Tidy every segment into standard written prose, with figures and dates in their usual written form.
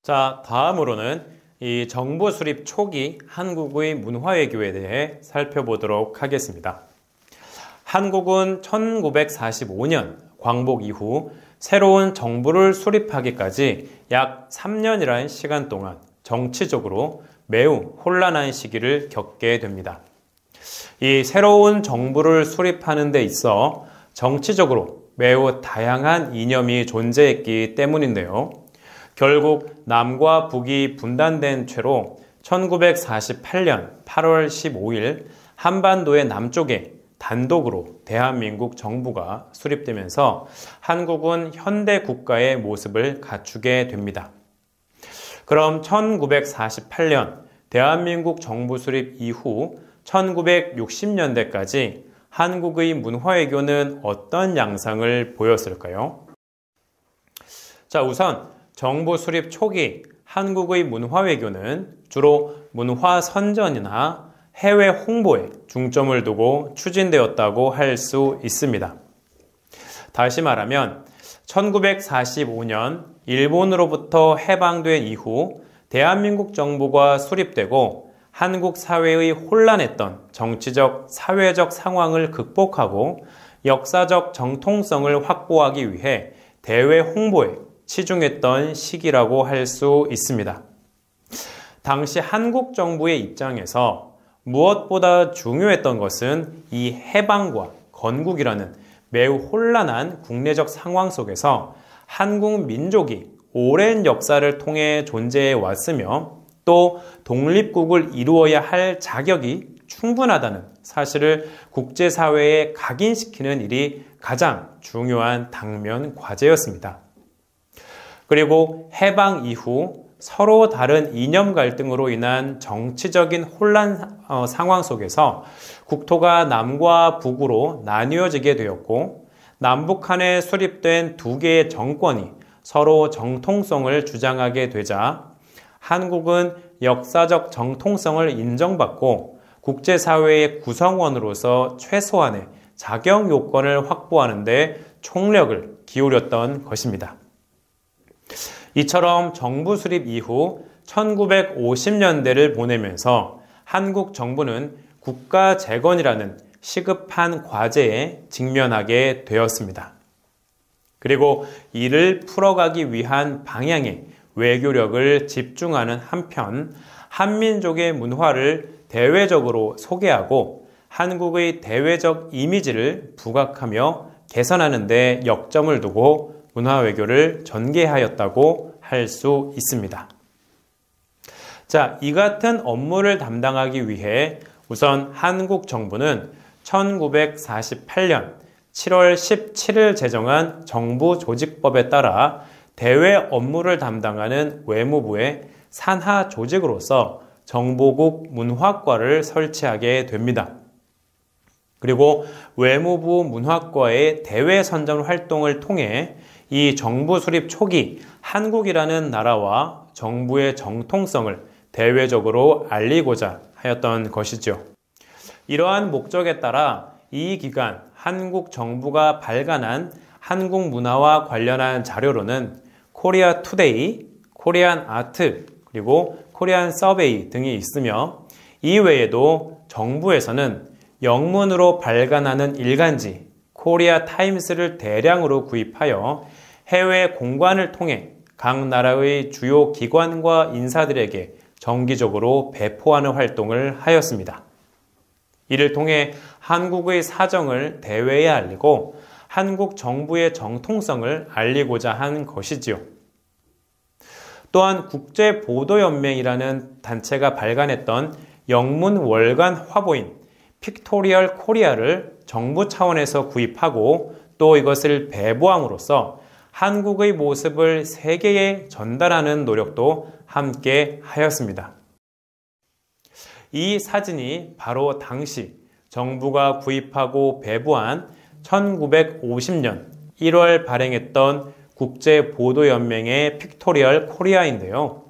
자, 다음으로는 이 정부 수립 초기 한국의 문화외교에 대해 살펴보도록 하겠습니다. 한국은 1945년 광복 이후 새로운 정부를 수립하기까지 약 3년이라는 시간 동안 정치적으로 매우 혼란한 시기를 겪게 됩니다. 이 새로운 정부를 수립하는 데 있어 정치적으로 매우 다양한 이념이 존재했기 때문인데요. 결국 남과 북이 분단된 채로 1948년 8월 15일 한반도의 남쪽에 단독으로 대한민국 정부가 수립되면서 한국은 현대 국가의 모습을 갖추게 됩니다. 그럼 1948년 대한민국 정부 수립 이후 1960년대까지 한국의 문화외교는 어떤 양상을 보였을까요? 자, 우선 정부 수립 초기 한국의 문화외교는 주로 문화 선전이나 해외 홍보에 중점을 두고 추진되었다고 할 수 있습니다. 다시 말하면 1945년 일본으로부터 해방된 이후 대한민국 정부가 수립되고 한국 사회의 혼란했던 정치적, 사회적 상황을 극복하고 역사적 정통성을 확보하기 위해 대외 홍보에 치중했던 시기라고 할 수 있습니다. 당시 한국 정부의 입장에서 무엇보다 중요했던 것은 이 해방과 건국이라는 매우 혼란한 국내적 상황 속에서 한국 민족이 오랜 역사를 통해 존재해 왔으며 또 독립국을 이루어야 할 자격이 충분하다는 사실을 국제사회에 각인시키는 일이 가장 중요한 당면 과제였습니다. 그리고 해방 이후 서로 다른 이념 갈등으로 인한 정치적인 혼란 상황 속에서 국토가 남과 북으로 나뉘어지게 되었고 남북한에 수립된 두 개의 정권이 서로 정통성을 주장하게 되자 한국은 역사적 정통성을 인정받고 국제사회의 구성원으로서 최소한의 자격 요건을 확보하는 데 총력을 기울였던 것입니다. 이처럼 정부 수립 이후 1950년대를 보내면서 한국 정부는 국가 재건이라는 시급한 과제에 직면하게 되었습니다. 그리고 이를 풀어가기 위한 방향에 외교력을 집중하는 한편 한민족의 문화를 대외적으로 소개하고 한국의 대외적 이미지를 부각하며 개선하는 데 역점을 두고 문화외교를 전개하였다고 할 수 있습니다. 자, 이 같은 업무를 담당하기 위해 우선 한국 정부는 1948년 7월 17일 제정한 정부조직법에 따라 대외 업무를 담당하는 외무부의 산하 조직으로서 정보국 문화과를 설치하게 됩니다. 그리고 외무부 문화과의 대외 선전 활동을 통해 이 정부 수립 초기 한국이라는 나라와 정부의 정통성을 대외적으로 알리고자 하였던 것이죠. 이러한 목적에 따라 이 기간 한국 정부가 발간한 한국 문화와 관련한 자료로는 코리아 투데이, 코리안 아트, 그리고 코리안 서베이 등이 있으며 이 외에도 정부에서는 영문으로 발간하는 일간지 코리아 타임스를 대량으로 구입하여 해외 공관을 통해 각 나라의 주요 기관과 인사들에게 정기적으로 배포하는 활동을 하였습니다. 이를 통해 한국의 사정을 대외에 알리고 한국 정부의 정통성을 알리고자 한 것이지요. 또한 국제보도연맹이라는 단체가 발간했던 영문 월간 화보인 픽토리얼 코리아를 정부 차원에서 구입하고 또 이것을 배부함으로써 한국의 모습을 세계에 전달하는 노력도 함께 하였습니다. 이 사진이 바로 당시 정부가 구입하고 배부한 1950년 1월 발행했던 국제보도연맹의 픽토리얼 코리아인데요.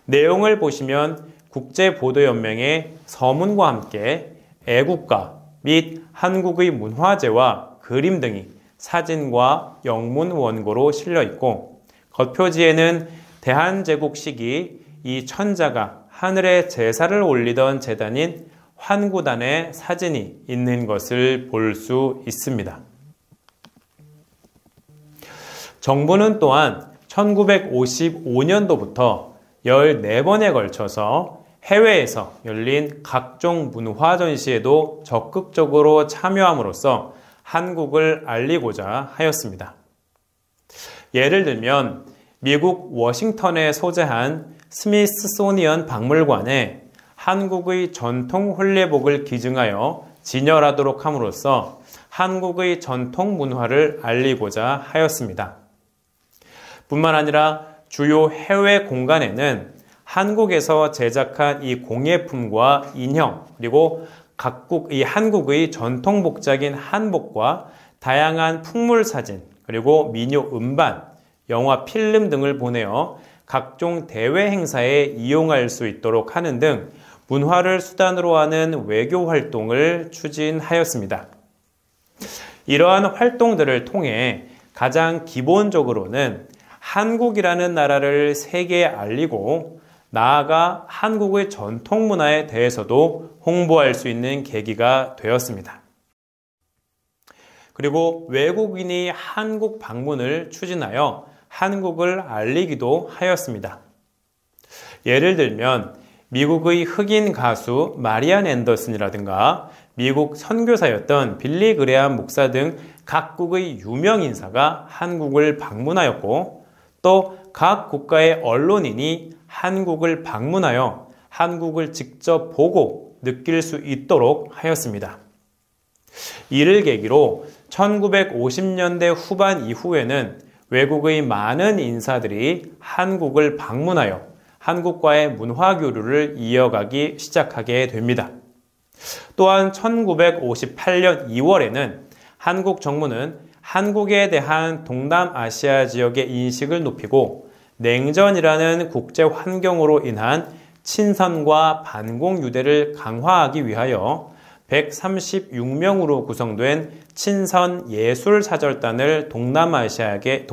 내용을 보시면 국제보도연맹의 서문과 함께 애국가 및 한국의 문화재와 그림 등이 사진과 영문 원고로 실려 있고 겉표지에는 대한제국 시기 이 천자가 하늘에 제사를 올리던 제단인 환구단의 사진이 있는 것을 볼 수 있습니다. 정부는 또한 1955년도부터 14번에 걸쳐서 해외에서 열린 각종 문화 전시에도 적극적으로 참여함으로써 한국을 알리고자 하였습니다. 예를 들면 미국 워싱턴에 소재한 스미스소니언 박물관에 한국의 전통 혼례복을 기증하여 진열하도록 함으로써 한국의 전통 문화를 알리고자 하였습니다. 뿐만 아니라 주요 해외 공간에는 한국에서 제작한 이 공예품과 인형, 그리고 각국 이 한국의 전통 복장인 한복과 다양한 풍물 사진, 그리고 민요 음반, 영화 필름 등을 보내어 각종 대외 행사에 이용할 수 있도록 하는 등 문화를 수단으로 하는 외교 활동을 추진하였습니다. 이러한 활동들을 통해 가장 기본적으로는 한국이라는 나라를 세계에 알리고 나아가 한국의 전통 문화에 대해서도 홍보할 수 있는 계기가 되었습니다. 그리고 외국인이 한국 방문을 추진하여 한국을 알리기도 하였습니다. 예를 들면 미국의 흑인 가수 마리안 앤더슨이라든가 미국 선교사였던 빌리 그레암 목사 등 각국의 유명 인사가 한국을 방문하였고 또 각 국가의 언론인이 한국을 방문하여 한국을 직접 보고 느낄 수 있도록 하였습니다. 이를 계기로 1950년대 후반 이후에는 외국의 많은 인사들이 한국을 방문하여 한국과의 문화 교류를 이어가기 시작하게 됩니다. 또한 1958년 2월에는 한국 정부는 한국에 대한 동남아시아 지역의 인식을 높이고 냉전이라는 국제 환경으로 인한 친선과 반공 유대를 강화하기 위하여 136명으로 구성된 친선 예술사절단을 동남아시아에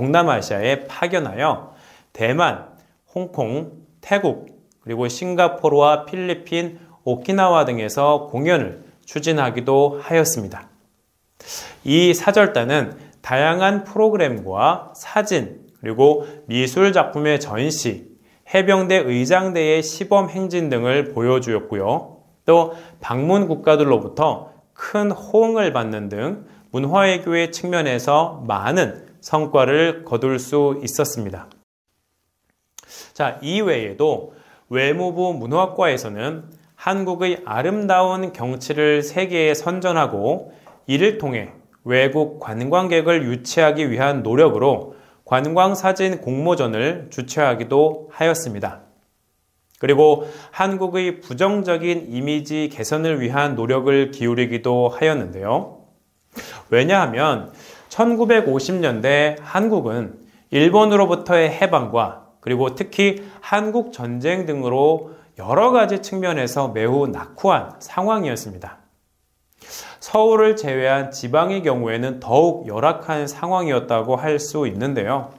파견하여 대만, 홍콩, 태국, 그리고 싱가포르와 필리핀, 오키나와 등에서 공연을 추진하기도 하였습니다. 이 사절단은 다양한 프로그램과 사진, 그리고 미술 작품의 전시, 해병대 의장대의 시범 행진 등을 보여주었고요. 또 방문 국가들로부터 큰 호응을 받는 등 문화외교의 측면에서 많은 성과를 거둘 수 있었습니다. 자, 이외에도 외무부 문화과에서는 한국의 아름다운 경치를 세계에 선전하고 이를 통해 외국 관광객을 유치하기 위한 노력으로 관광사진 공모전을 주최하기도 하였습니다. 그리고 한국의 부정적인 이미지 개선을 위한 노력을 기울이기도 하였는데요. 왜냐하면 1950년대 한국은 일본으로부터의 해방과 그리고 특히 한국 전쟁 등으로 여러 가지 측면에서 매우 낙후한 상황이었습니다. 서울을 제외한 지방의 경우에는 더욱 열악한 상황이었다고 할 수 있는데요.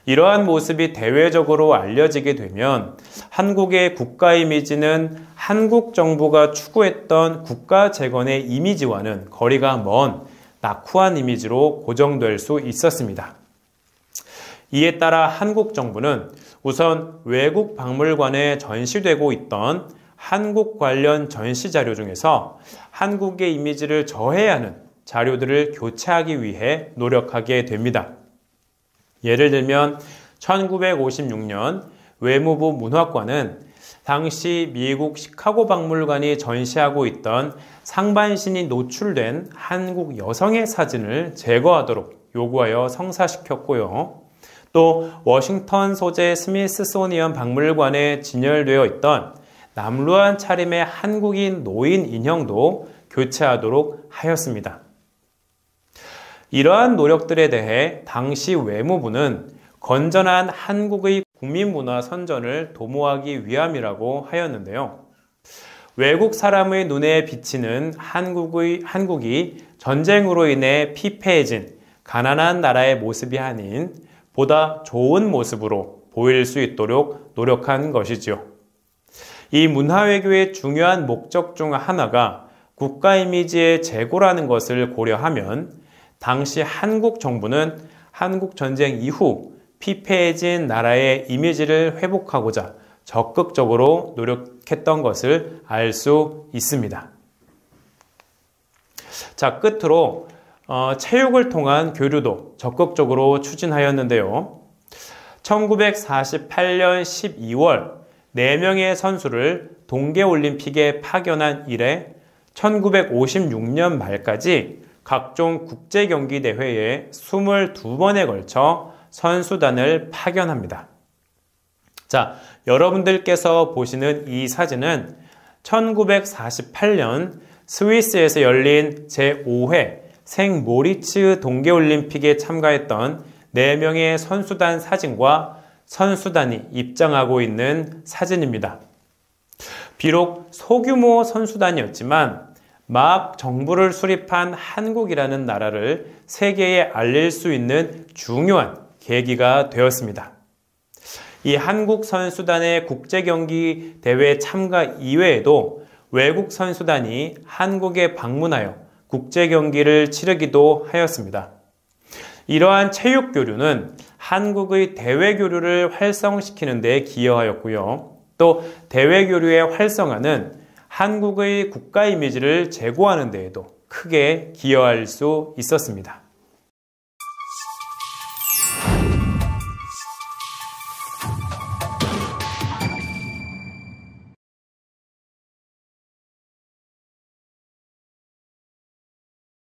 이러한 모습이 대외적으로 알려지게 되면 한국의 국가 이미지는 한국 정부가 추구했던 국가 재건의 이미지와는 거리가 먼 낙후한 이미지로 고정될 수 있었습니다. 이에 따라 한국 정부는 우선 외국 박물관에 전시되고 있던 한국 관련 전시 자료 중에서 한국의 이미지를 저해야 하는 자료들을 교체하기 위해 노력하게 됩니다. 예를 들면 1956년 외무부 문화과는 당시 미국 시카고 박물관이 전시하고 있던 상반신이 노출된 한국 여성의 사진을 제거하도록 요구하여 성사시켰고요. 또 워싱턴 소재 스미스소니언 박물관에 진열되어 있던 남루한 차림의 한국인 노인 인형도 교체하도록 하였습니다. 이러한 노력들에 대해 당시 외무부는 건전한 한국의 국민문화 선전을 도모하기 위함이라고 하였는데요. 외국 사람의 눈에 비치는 한국이 전쟁으로 인해 피폐해진 가난한 나라의 모습이 아닌 보다 좋은 모습으로 보일 수 있도록 노력한 것이지요. 이 문화외교의 중요한 목적 중 하나가 국가 이미지의 재고라는 것을 고려하면 당시 한국 정부는 한국 전쟁 이후 피폐해진 나라의 이미지를 회복하고자 적극적으로 노력했던 것을 알 수 있습니다. 자, 끝으로 체육을 통한 교류도 적극적으로 추진하였는데요. 1948년 12월 4명의 선수를 동계올림픽에 파견한 이래 1956년 말까지 각종 국제경기대회에 22번에 걸쳐 선수단을 파견합니다. 자, 여러분들께서 보시는 이 사진은 1948년 스위스에서 열린 제5회 생모리츠 동계올림픽에 참가했던 4명의 선수단 사진과 선수단이 입장하고 있는 사진입니다. 비록 소규모 선수단이었지만 막 정부를 수립한 한국이라는 나라를 세계에 알릴 수 있는 중요한 계기가 되었습니다. 이 한국 선수단의 국제경기 대회 참가 이외에도 외국 선수단이 한국에 방문하여 국제경기를 치르기도 하였습니다. 이러한 체육교류는 한국의 대외교류를 활성시키는 데 기여하였고요. 또 대외교류의 활성화는 한국의 국가 이미지를 제고하는 데에도 크게 기여할 수 있었습니다.